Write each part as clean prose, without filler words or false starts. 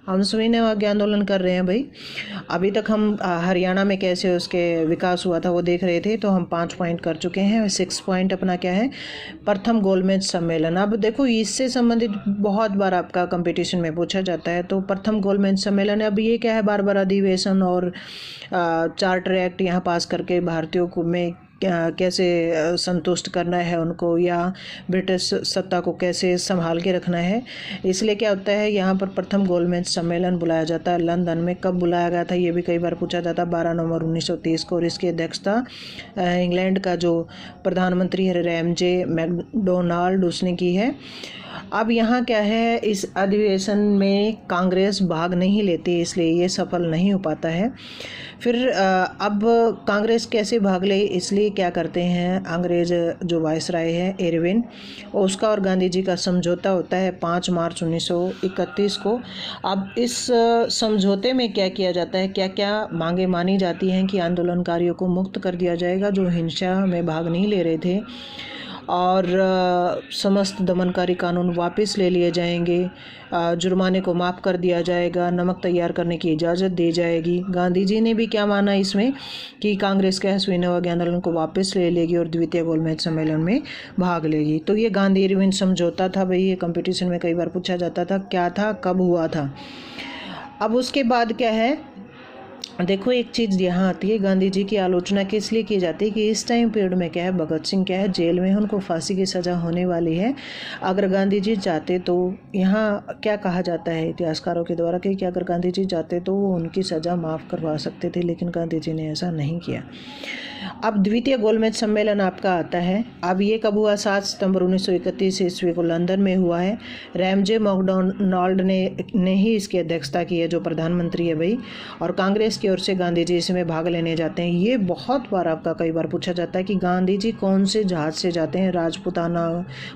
हम सुविधावादी आंदोलन कर रहे हैं भाई। अभी तक हम हरियाणा में कैसे उसके विकास हुआ था वो देख रहे थे, तो हम 5 पॉइंट कर चुके हैं। 6 पॉइंट अपना क्या है, प्रथम गोलमेज सम्मेलन। अब देखो इससे संबंधित बहुत बार आपका कंपटीशन में पूछा जाता है। तो प्रथम गोलमेज सम्मेलन, अब ये क्या है, बार बार अधिवेशन और चार्टर एक्ट यहाँ पास करके भारतीयों को में कैसे संतुष्ट करना है उनको, या ब्रिटिश सत्ता को कैसे संभाल के रखना है। इसलिए क्या होता है, यहाँ पर प्रथम गोलमेज सम्मेलन बुलाया जाता है लंदन में। कब बुलाया गया था ये भी कई बार पूछा जाता है, 12 नवंबर 1930 को। और इसकी अध्यक्षता इंग्लैंड का जो प्रधानमंत्री है रैमजे मैकडोनाल्ड, उसने की है। अब यहाँ क्या है, इस अधिवेशन में कांग्रेस भाग नहीं लेती, इसलिए ये सफल नहीं हो पाता है। फिर अब कांग्रेस कैसे भाग ले, इसलिए क्या करते हैं, अंग्रेज जो वायसराय है एरविन, उसका और गांधी जी का समझौता होता है 5 मार्च 1931 को। अब इस समझौते में क्या किया जाता है, क्या क्या मांगे मानी जाती हैं कि आंदोलनकारियों को मुक्त कर दिया जाएगा जो हिंसा में भाग नहीं ले रहे थे, और समस्त दमनकारी कानून वापस ले लिए जाएंगे, जुर्माने को माफ़ कर दिया जाएगा, नमक तैयार करने की इजाज़त दी जाएगी। गांधी जी ने भी क्या माना इसमें कि कांग्रेस क्या है, सुविधावादी आंदोलन को वापस ले लेगी और द्वितीय गोलमेज सम्मेलन में भाग लेगी। तो ये गांधी इरविन समझौता था भाई। ये कंपटीशन में कई बार पूछा जाता था, क्या था, कब हुआ था। अब उसके बाद क्या है, देखो एक चीज़ यहाँ आती है, गांधी जी की आलोचना किस लिए की जाती है कि इस टाइम पीरियड में क्या है, भगत सिंह क्या है, जेल में है, उनको फांसी की सज़ा होने वाली है। अगर गांधी जी चाहते तो, यहाँ क्या कहा जाता है इतिहासकारों के द्वारा कि अगर गांधी जी चाहते तो वो उनकी सज़ा माफ़ करवा सकते थे, लेकिन गांधी जी ने ऐसा नहीं किया। अब द्वितीय गोलमेज सम्मेलन आपका आता है। अब ये कब हुआ, 7 सितंबर 1931 ईस्वी को लंदन में हुआ है। रैमजे मैकडोनाल्ड ने ही इसकी अध्यक्षता की है, जो प्रधानमंत्री है भाई। और कांग्रेस की ओर से गांधी जी इसमें भाग लेने जाते हैं। ये बहुत बार आपका कई बार पूछा जाता है कि गांधी जी कौन से जहाज़ से जाते हैं, राजपुताना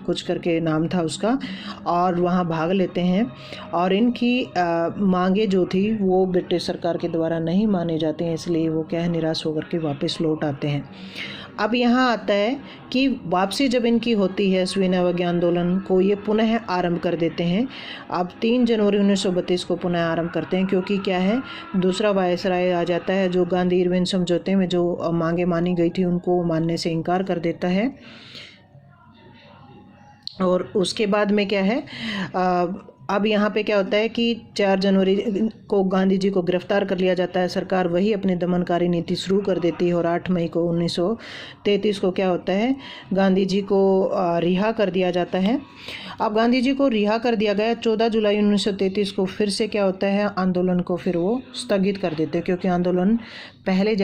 कुछ करके नाम था उसका, और वहाँ भाग लेते हैं। और इनकी मांगे जो थी वो ब्रिटिश सरकार के द्वारा नहीं माने जाते हैं, इसलिए वो क्या है, निराश होकर के वापस लौट आते हैं। अब यहाँ आता है कि वापसी जब इनकी होती है, सुविधावादी आंदोलन को ये पुनः आरंभ कर देते हैं। अब 3 जनवरी 1932 को पुनः आरंभ करते हैं, क्योंकि क्या है, दूसरा वायसराय आ जाता है जो गांधी इरविन समझौते में जो मांगे मानी गई थी उनको मानने से इनकार कर देता है। और उसके बाद में क्या है, अब यहाँ पे क्या होता है कि 4 जनवरी को गांधी जी को गिरफ्तार कर लिया जाता है। सरकार वही अपनी दमनकारी नीति शुरू कर देती है, और 8 मई को 1933 को क्या होता है, गांधी जी को रिहा कर दिया जाता है। अब गांधी जी को रिहा कर दिया गया। 14 जुलाई 1933 को फिर से क्या होता है, आंदोलन को फिर वो स्थगित कर देते हैं, क्योंकि आंदोलन पहले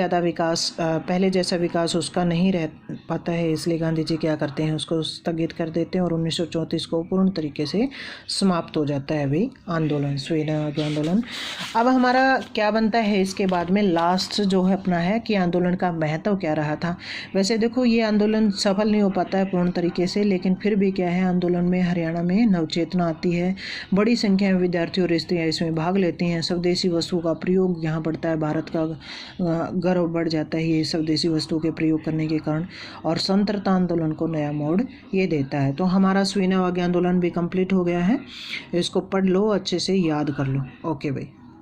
जैसा विकास उसका नहीं रह पाता है, इसलिए गांधी जी क्या करते हैं, उसको स्थगित कर देते हैं। और 1934 को पूर्ण तरीके से समाप्त हो जाता है भाई आंदोलन, सुविधावादी आंदोलन। अब हमारा क्या बनता है इसके बाद में, लास्ट जो है अपना है कि आंदोलन का महत्व क्या रहा था। वैसे देखो ये आंदोलन सफल नहीं हो पाता है पूर्ण तरीके से, लेकिन फिर भी क्या है, आंदोलन में हरियाणा में नवचेतना आती है। बड़ी संख्या में विद्यार्थी और स्त्रियाँ इसमें भाग लेती हैं। स्वदेशी वस्तुओं का प्रयोग यहाँ बढ़ता है, भारत का गर्व बढ़ जाता है ये स्वदेशी वस्तुओं के प्रयोग करने के कारण, और स्वतंत्रता आंदोलन को नया मोड़ ये देता है। तो हमारा सुविधावादी आंदोलन भी कंप्लीट हो गया है। इसको पढ़ लो, अच्छे से याद कर लो। ओके भाई।